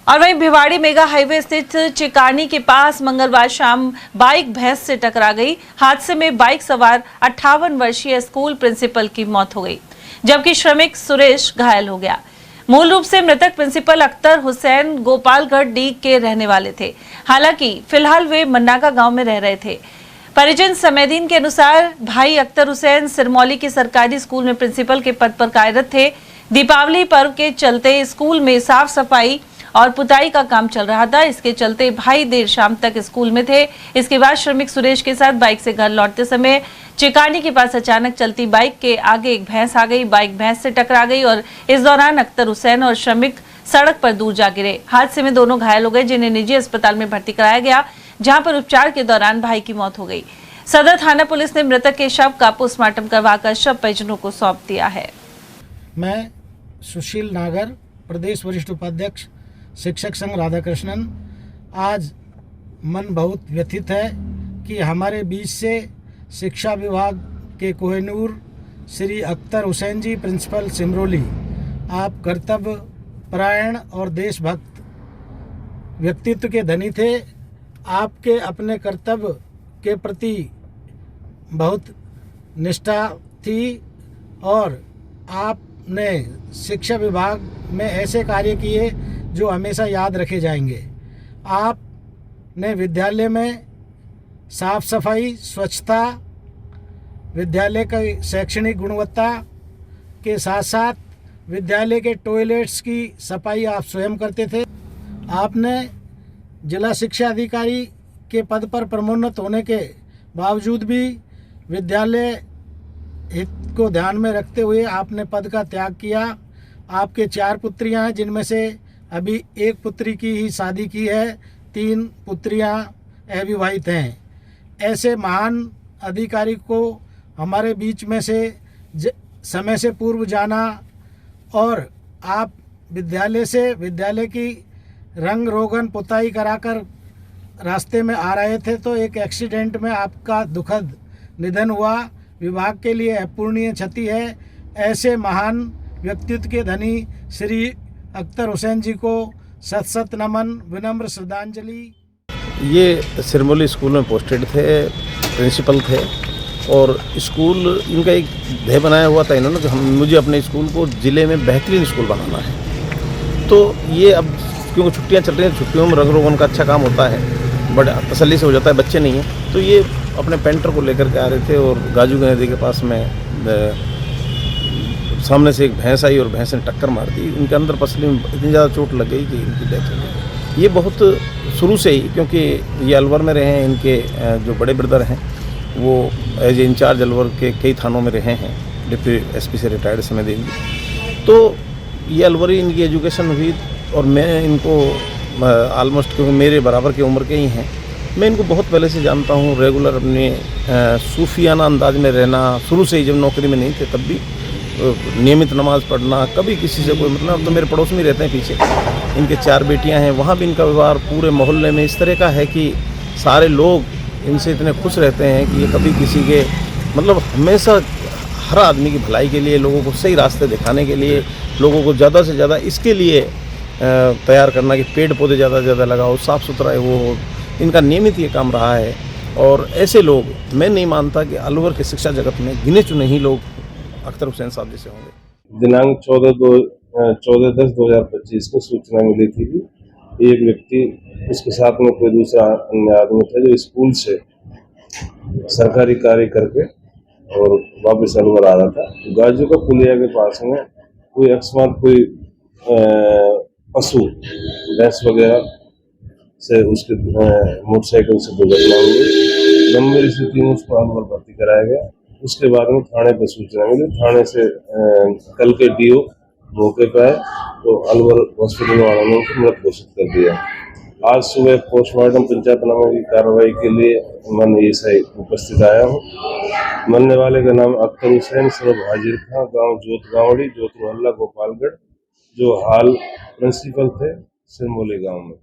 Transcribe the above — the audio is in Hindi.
और वहीं भिवाड़ी मेगा हाईवे स्थित चिकानी के पास मंगलवार शाम बाइक भैंस से टकरा गई। हादसे में बाइक सवार 58 वर्षीय स्कूल प्रिंसिपल की मौत हो गई, जबकि श्रमिक सुरेश घायल हो गया। मूल रूप से मृतक प्रिंसिपल अख्तर हुसैन गोपालगढ़ डी के रहने वाले थे। हालांकि फिलहाल वे मन्नाका गांव में रह रहे थे। परिजन समेदीन के अनुसार भाई अख्तर हुसैन सिरमौली के सरकारी स्कूल में प्रिंसिपल के पद पर कार्यरत थे। दीपावली पर्व के चलते स्कूल में साफ सफाई और पुताई का काम चल रहा था। इसके चलते भाई देर शाम तक स्कूल में थे। इसके बाद श्रमिक सुरेश के साथ बाइक से घर लौटते समय चिकानी के पास अचानक चलती बाइक के आगे एक भैंस आ गई। बाइक भैंस से टकरा गई और इस दौरान अख्तर हुसैन और श्रमिक सड़क पर दूर जा गिरे। हादसे में दोनों घायल हो गए, जिन्हें निजी अस्पताल में भर्ती कराया गया, जहां पर उपचार के दौरान भाई की मौत हो गई। सदर थाना पुलिस ने मृतक के शव का पोस्टमार्टम करवाकर शव परिजनों को सौंप दिया है। मैं सुशील नागर, प्रदेश वरिष्ठ उपाध्यक्ष शिक्षक संघ राधाकृष्णन। आज मन बहुत व्यथित है कि हमारे बीच से शिक्षा विभाग के कोहिनूर श्री अख्तर हुसैन जी, प्रिंसिपल सिमरोली, आप कर्तव्य परायण और देशभक्त व्यक्तित्व के धनी थे। आपके अपने कर्तव्य के प्रति बहुत निष्ठा थी और आपने शिक्षा विभाग में ऐसे कार्य किए जो हमेशा याद रखे जाएंगे। आपने विद्यालय में साफ सफाई, स्वच्छता, विद्यालय की शैक्षणिक गुणवत्ता के साथ साथ विद्यालय के टॉयलेट्स की सफाई आप स्वयं करते थे। आपने जिला शिक्षा अधिकारी के पद पर प्रोन्नत होने के बावजूद भी विद्यालय हित को ध्यान में रखते हुए आपने पद का त्याग किया। आपके 4 पुत्रियां हैं, जिनमें से अभी एक पुत्री की ही शादी की है, 3 पुत्रियां अविवाहित हैं। ऐसे महान अधिकारी को हमारे बीच में से समय से पूर्व जाना और आप विद्यालय की रंग रोगन पुताई कराकर रास्ते में आ रहे थे तो एक एक्सीडेंट में आपका दुखद निधन हुआ। विभाग के लिए अपूरणीय क्षति है। ऐसे महान व्यक्तित्व के धनी श्री अख्तर हुसैन जी को शत शत नमन, विनम्र श्रद्धांजलि। ये सिरमौली स्कूल में पोस्टेड थे, प्रिंसिपल थे और स्कूल इनका एक ध्येय बनाया हुआ था इन्होंने कि मुझे अपने स्कूल को ज़िले में बेहतरीन स्कूल बनाना है। तो ये अब क्योंकि छुट्टियां चल रही हैं, छुट्टियों में रंग रोगन का अच्छा काम होता है, बड़ा तसल्ली से हो जाता है, बच्चे नहीं हैं। तो ये अपने पेंटर को लेकर के आ रहे थे और गाजू नदी के पास में सामने से एक भैंस आई और भैंस ने टक्कर मार दी। इनके अंदर पसली में इतनी ज़्यादा चोट लग गई कि इनकी डेथ हो गई। ये बहुत शुरू से ही, क्योंकि ये अलवर में रहे हैं, इनके जो बड़े ब्रदर हैं वो एज इंचार्ज अलवर के कई थानों में रहे हैं, डिप्टी एसपी से रिटायर्ड समेदीन जी। तो ये अलवर ही इनकी एजुकेशन हुई और मैं इनको ऑलमोस्ट, क्योंकि मेरे बराबर की उम्र के ही हैं, मैं इनको बहुत पहले से जानता हूँ। रेगुलर अपने सूफियाना अंदाज में रहना, शुरू से ही जब नौकरी में नहीं थे तब भी नियमित नमाज पढ़ना, कभी किसी से कोई मतलब। तो मेरे पड़ोस में रहते हैं पीछे, इनके 4 बेटियां हैं, वहाँ भी इनका व्यवहार पूरे मोहल्ले में इस तरह का है कि सारे लोग इनसे इतने खुश रहते हैं कि ये कभी किसी के मतलब हमेशा हर आदमी की भलाई के लिए, लोगों को सही रास्ते दिखाने के लिए, लोगों को ज़्यादा से ज़्यादा इसके लिए तैयार करना कि पेड़ पौधे ज़्यादा से ज़्यादा लगाओ, साफ़ सुथरा है वो हो। इनका नियमित ये काम रहा है और ऐसे लोग मैं नहीं मानता कि अलवर के शिक्षा जगत में गिने चुने ही लोग अख्तर हुसैन साहब जैसे होंगे। दिनांक 14/10/2025 को सूचना मिली थी कि एक व्यक्ति, उसके साथ में कोई दूसरा अन्य आदमी था जो स्कूल से सरकारी कार्य करके और वापस अलवर आ रहा था। गाजू का पुलिया के पास में कोई अकस्मात कोई पशु, भैंस वगैरह से उसके मोटरसाइकिल से दुर्घटना हुई। गंभीर स्थिति में उसको अलवर भर्ती कराया गया। उसके बाद में थाने पर सूचना मिली। थाने से कल के डीओ मौके पर आए तो अलवर हॉस्पिटल वालों ने उनको मृत घोषित कर दिया। आज सुबह पोस्टमार्टम पंचायतनामे की कार्रवाई के लिए मैं एएसआई उपस्थित आया हूँ। मरने वाले का नाम अख्तर हुसैन सरोब हाजिर खां, गाँव जोत गावड़ी, जोत मोहल्ला, गोपालगढ़, जो हाल प्रिंसिपल थे सिरमौली गाँव में।